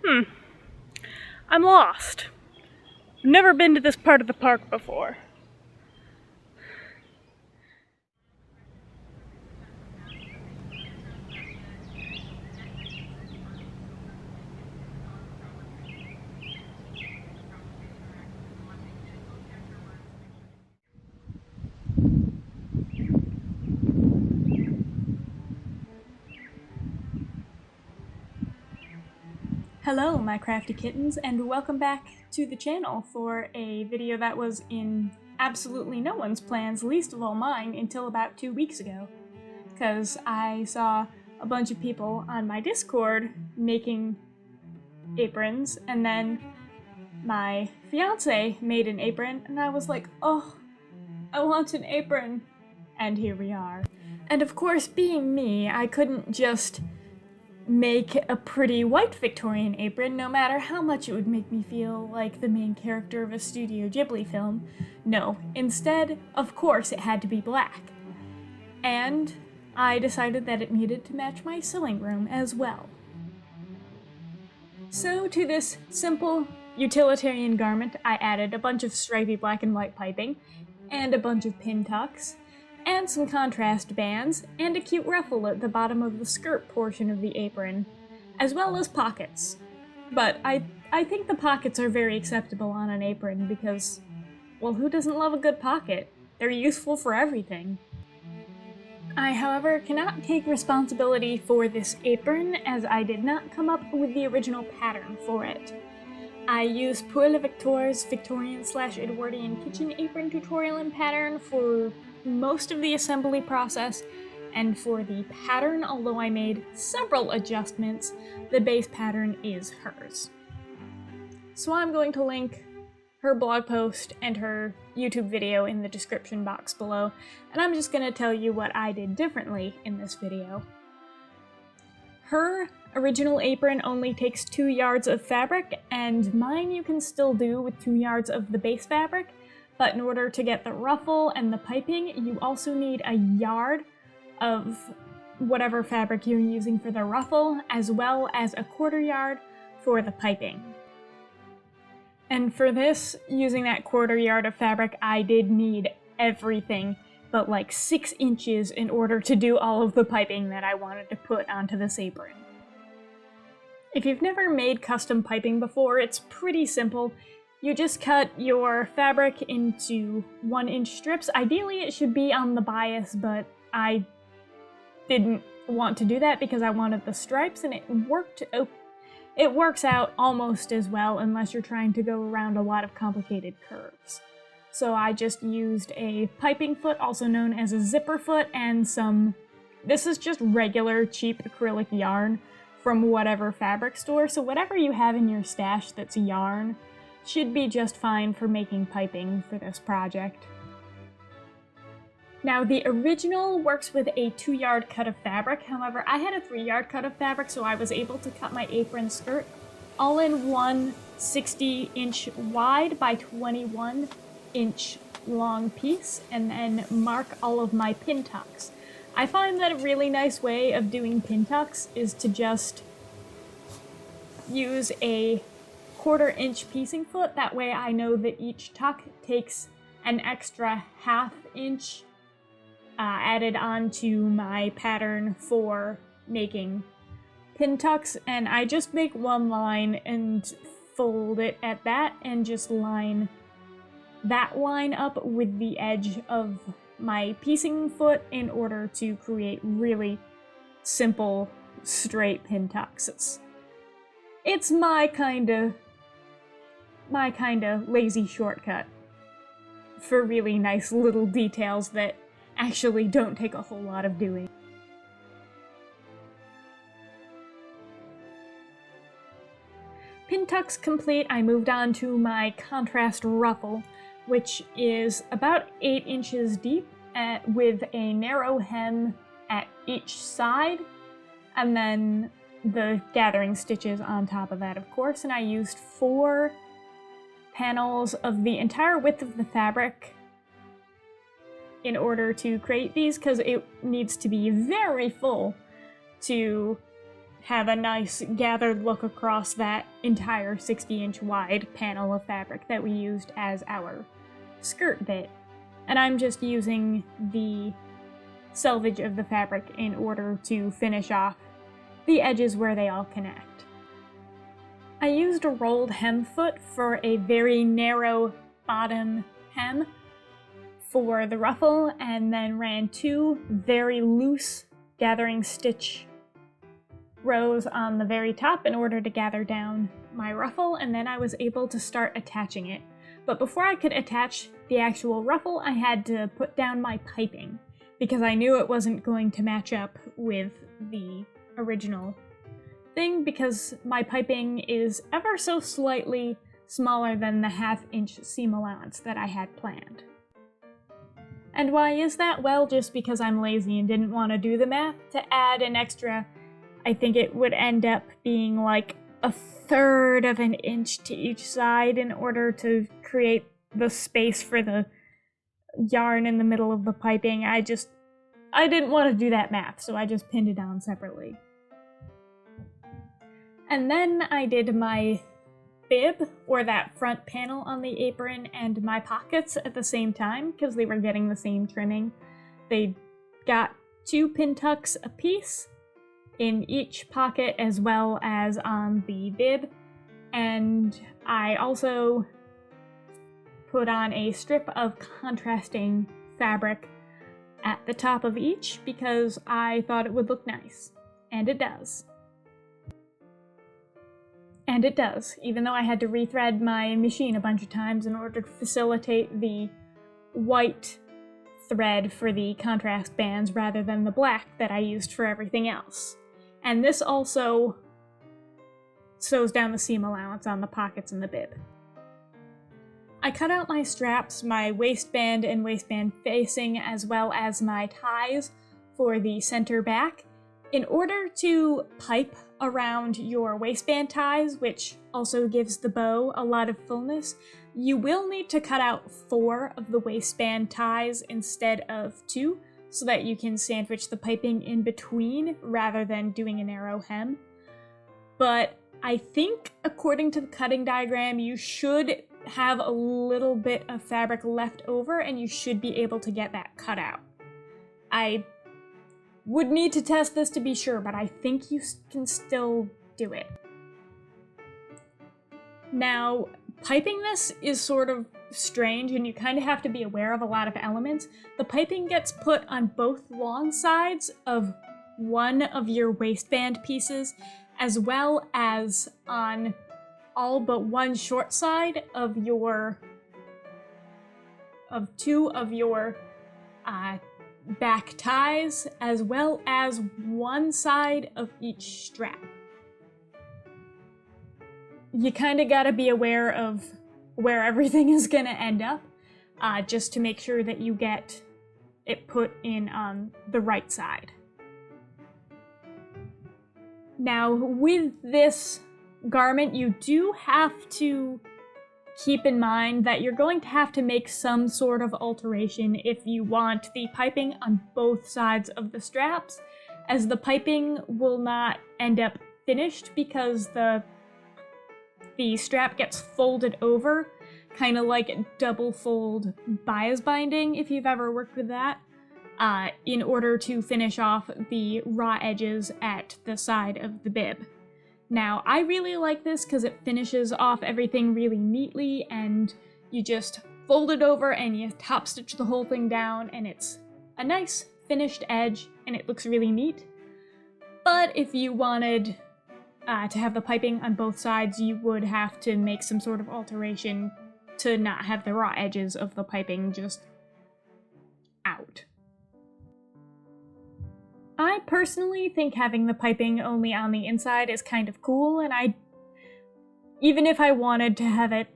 I'm lost. I've never been to this part of the park before. Hello, my crafty kittens, and welcome back to the channel for a video that was in absolutely no one's plans, least of all mine, until about 2 weeks ago. Because I saw a bunch of people on my Discord making aprons, and then my fiance made an apron, and I was like, oh, I want an apron. And here we are. And of course, being me, I couldn't just make a pretty white Victorian apron, no matter how much it would make me feel like the main character of a Studio Ghibli film. No, instead, of course, it had to be black. And I decided that it needed to match my sewing room as well. So to this simple utilitarian garment, I added a bunch of stripy black and white piping, and a bunch of pin tucks, and some contrast bands, and a cute ruffle at the bottom of the skirt portion of the apron, as well as pockets. But I think the pockets are very acceptable on an apron because, well, who doesn't love a good pocket? They're useful for everything. I, however, cannot take responsibility for this apron as I did not come up with the original pattern for it. I used Pour le Victor's Victorian/Edwardian kitchen apron tutorial and pattern for most of the assembly process, and for the pattern, although I made several adjustments, the base pattern is hers. So I'm going to link her blog post and her YouTube video in the description box below, and I'm just going to tell you what I did differently in this video. Her original apron only takes 2 yards of fabric, and mine you can still do with 2 yards of the base fabric, but in order to get the ruffle and the piping, you also need a yard of whatever fabric you're using for the ruffle, as well as a 1/4 yard for the piping. And for this, using that 1/4 yard of fabric, I did need everything but like 6 inches in order to do all of the piping that I wanted to put onto this apron. If you've never made custom piping before, it's pretty simple. You just cut your fabric into 1-inch strips. Ideally it should be on the bias, but I didn't want to do that because I wanted the stripes, and it works out almost as well unless you're trying to go around a lot of complicated curves. So I just used a piping foot, also known as a zipper foot, and this is just regular cheap acrylic yarn from whatever fabric store, so whatever you have in your stash that's yarn should be just fine for making piping for this project. Now, the original works with a 2-yard cut of fabric, however, I had a 3-yard cut of fabric, so I was able to cut my apron skirt all in one 60-inch wide by 21-inch long piece, and then mark all of my pin tucks. I find that a really nice way of doing pin tucks is to just use a 1/4-inch piecing foot. That way I know that each tuck takes an extra 1/2 inch added onto my pattern for making pin tucks, and I just make one line and fold it at that and just line that line up with the edge of my piecing foot in order to create really simple straight pin tucks. It's my kind of lazy shortcut for really nice little details that actually don't take a whole lot of doing. Pin tucks complete, I moved on to my contrast ruffle, which is about 8 inches deep with a narrow hem at each side, and then the gathering stitches on top of that, of course, and I used 4 panels of the entire width of the fabric in order to create these, because it needs to be very full to have a nice gathered look across that entire 60-inch wide panel of fabric that we used as our skirt bit. And I'm just using the selvage of the fabric in order to finish off the edges where they all connect. I used a rolled hem foot for a very narrow bottom hem for the ruffle, and then ran 2 very loose gathering stitch rows on the very top in order to gather down my ruffle, and then I was able to start attaching it. But before I could attach the actual ruffle, I had to put down my piping, because I knew it wasn't going to match up with the original thing, because my piping is ever so slightly smaller than the 1/2-inch seam allowance that I had planned. And why is that? Well, just because I'm lazy and didn't want to do the math. To add an extra, I think it would end up being like 1/3 of an inch to each side in order to create the space for the yarn in the middle of the piping. I didn't want to do that math, so I just pinned it down separately. And then I did my bib, or that front panel on the apron, and my pockets at the same time, because they were getting the same trimming. They got 2 pin tucks apiece in each pocket as well as on the bib, and I also put on a strip of contrasting fabric at the top of each because I thought it would look nice, and it does. And it does, even though I had to rethread my machine a bunch of times in order to facilitate the white thread for the contrast bands rather than the black that I used for everything else. And this also sews down the seam allowance on the pockets and the bib. I cut out my straps, my waistband and waistband facing, as well as my ties for the center back. In order to pipe around your waistband ties, which also gives the bow a lot of fullness, you will need to cut out 4 of the waistband ties instead of 2, so that you can sandwich the piping in between rather than doing a narrow hem. But I think, according to the cutting diagram, you should have a little bit of fabric left over and you should be able to get that cut out. I would need to test this to be sure, but I think you can still do it. Now, piping this is sort of strange and you kind of have to be aware of a lot of elements. The piping gets put on both long sides of one of your waistband pieces, as well as on all but one short side of 2 of your back ties, as well as one side of each strap. You kind of gotta be aware of where everything is gonna end up, just to make sure that you get it put in on the right side. Now, with this garment, you do have to keep in mind that you're going to have to make some sort of alteration if you want the piping on both sides of the straps, as the piping will not end up finished because the strap gets folded over, kind of like double fold bias binding, if you've ever worked with that, in order to finish off the raw edges at the side of the bib. Now, I really like this because it finishes off everything really neatly, and you just fold it over and you top stitch the whole thing down, and it's a nice finished edge and it looks really neat. But if you wanted to have the piping on both sides, you would have to make some sort of alteration to not have the raw edges of the piping just out. I personally think having the piping only on the inside is kind of cool, and even if I wanted to have it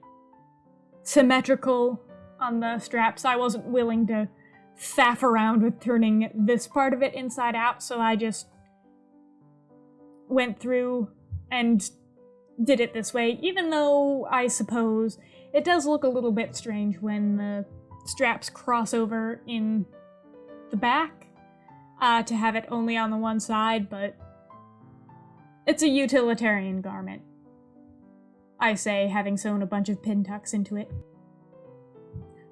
symmetrical on the straps, I wasn't willing to faff around with turning this part of it inside out, so I just went through and did it this way, even though I suppose it does look a little bit strange when the straps cross over in the back. To have it only on the one side, but It's a utilitarian garment, I say, having sewn a bunch of pin tucks into it.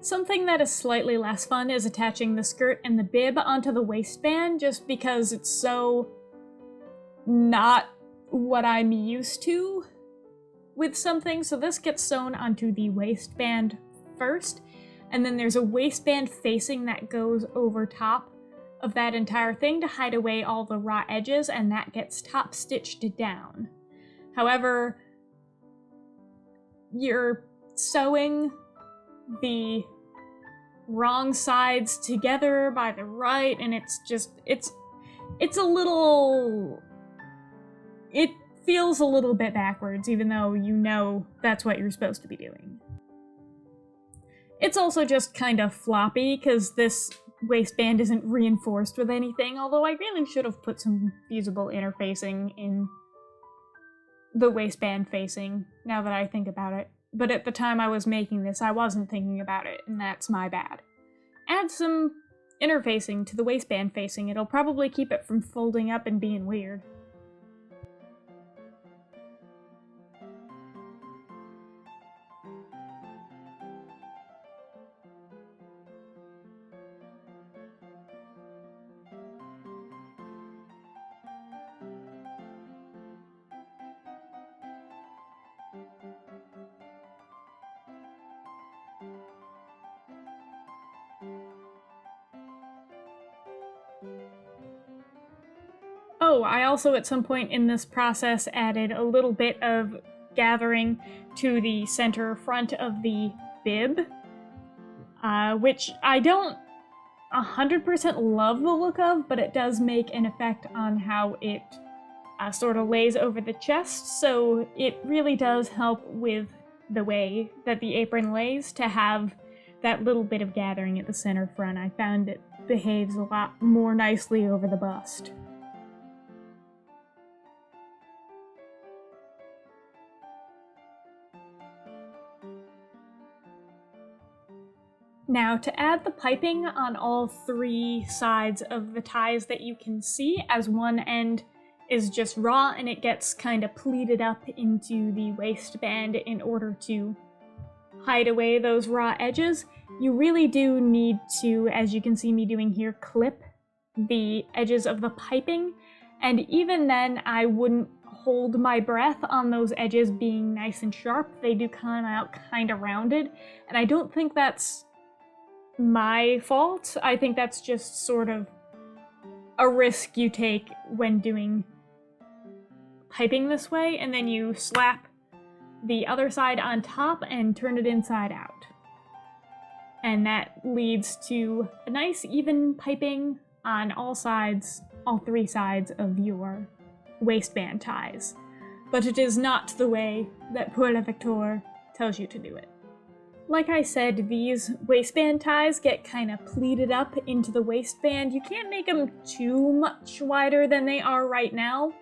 Something that is slightly less fun is attaching the skirt and the bib onto the waistband, just because it's so not what I'm used to with something. So this gets sewn onto the waistband first, and then there's a waistband facing that goes over top of that entire thing to hide away all the raw edges, and that gets top stitched down. However, you're sewing the wrong sides together by the right, and it's a little, it feels a little bit backwards, even though you know that's what you're supposed to be doing. It's also just kind of floppy, because this waistband isn't reinforced with anything, although I really should have put some fusible interfacing in the waistband facing, now that I think about it. But at the time I was making this, I wasn't thinking about it, and that's my bad. Add some interfacing to the waistband facing, it'll probably keep it from folding up and being weird. Oh, I also at some point in this process added a little bit of gathering to the center front of the bib, which I don't 100% love the look of, but it does make an effect on how it sort of lays over the chest, so it really does help with the way that the apron lays to have that little bit of gathering at the center front. I found it behaves a lot more nicely over the bust. Now, to add the piping on all three sides of the ties that you can see, as one end is just raw and it gets kind of pleated up into the waistband in order to hide away those raw edges, you really do need to, as you can see me doing here, clip the edges of the piping, and even then I wouldn't hold my breath on those edges being nice and sharp. They do come out kind of rounded, and I don't think that's my fault. I think that's just sort of a risk you take when doing piping this way, and then you slap the other side on top and turn it inside out. And that leads to a nice even piping on all sides, all three sides of your waistband ties. But it is not the way that Pour la Victoire tells you to do it. Like I said, these waistband ties get kind of pleated up into the waistband. You can't make them too much wider than they are right now,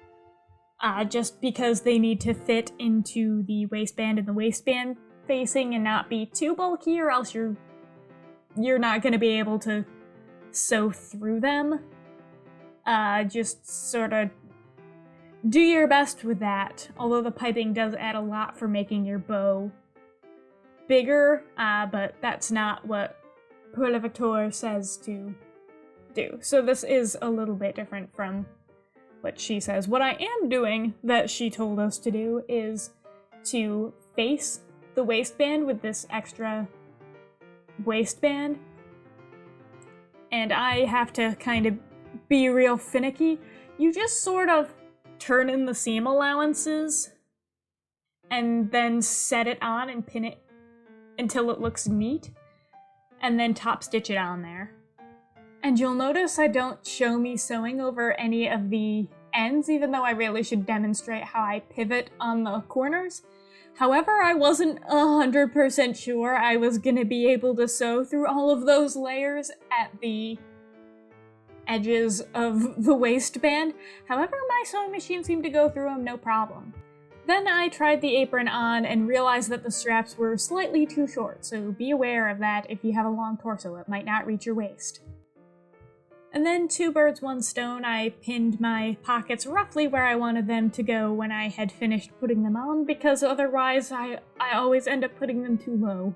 just because they need to fit into the waistband and the waistband facing and not be too bulky, or else you're not going to be able to sew through them. Just sort of do your best with that, although the piping does add a lot for making your bow bigger, but that's not what Pour la Victoire says to do. So this is a little bit different from what she says. What I am doing that she told us to do is to face the waistband with this extra waistband, and I have to kind of be real finicky. You just sort of turn in the seam allowances and then set it on and pin it until it looks neat, and then top stitch it on there. And you'll notice I don't show me sewing over any of the ends, even though I really should demonstrate how I pivot on the corners. However, I wasn't 100% sure I was gonna be able to sew through all of those layers at the edges of the waistband. However, my sewing machine seemed to go through them no problem. Then I tried the apron on and realized that the straps were slightly too short, so be aware of that if you have a long torso. It might not reach your waist. And then 2 birds, 1 stone, I pinned my pockets roughly where I wanted them to go when I had finished putting them on, because otherwise I always end up putting them too low.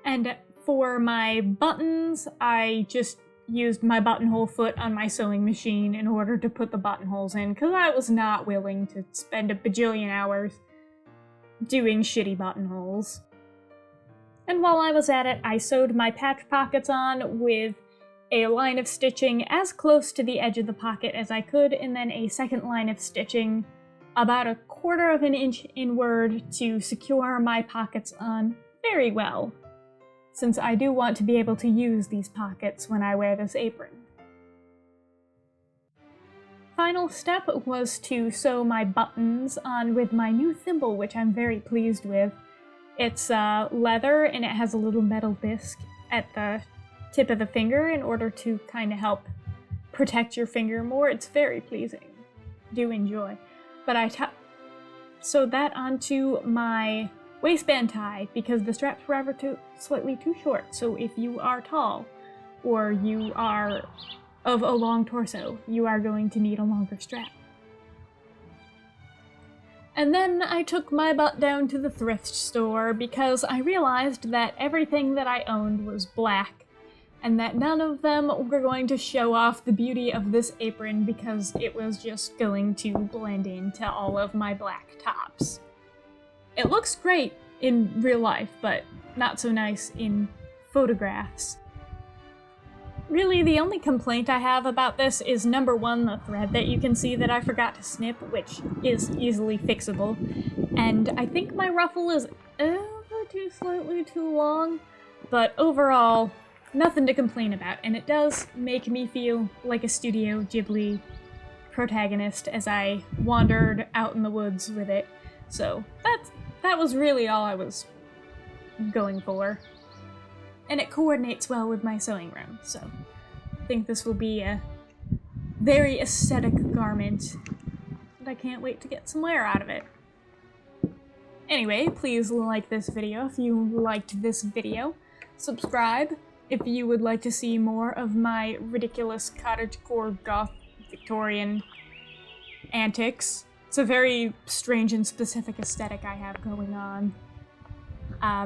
And for my buttons, I just used my buttonhole foot on my sewing machine in order to put the buttonholes in, because I was not willing to spend a bajillion hours doing shitty buttonholes. And while I was at it, I sewed my patch pockets on with a line of stitching as close to the edge of the pocket as I could, and then a second line of stitching about 1/4 of an inch inward to secure my pockets on very well, since I do want to be able to use these pockets when I wear this apron. Final step was to sew my buttons on with my new thimble, which I'm very pleased with. It's leather, and it has a little metal disc at the tip of the finger in order to kind of help protect your finger more. It's very pleasing. Do enjoy. But I sewed that onto my waistband tie because the straps were slightly too short. So if you are tall or you are of a long torso, you are going to need a longer strap. And then I took my butt down to the thrift store because I realized that everything that I owned was black, and that none of them were going to show off the beauty of this apron because it was just going to blend into all of my black tops. It looks great in real life, but not so nice in photographs. Really, the only complaint I have about this is number 1, the thread that you can see that I forgot to snip, which is easily fixable. And I think my ruffle is slightly too long, but overall, nothing to complain about, and it does make me feel like a Studio Ghibli protagonist as I wandered out in the woods with it. So that was really all I was going for. And it coordinates well with my sewing room, so I think this will be a very aesthetic garment, and I can't wait to get some wear out of it. Anyway, please like this video if you liked this video. Subscribe if you would like to see more of my ridiculous cottagecore goth Victorian antics. It's a very strange and specific aesthetic I have going on.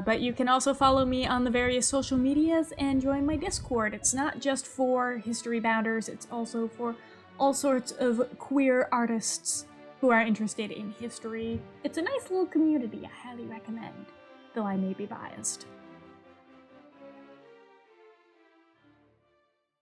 But you can also follow me on the various social medias and join my Discord. It's not just for history bounders, it's also for all sorts of queer artists who are interested in history. It's a nice little community I highly recommend, though I may be biased.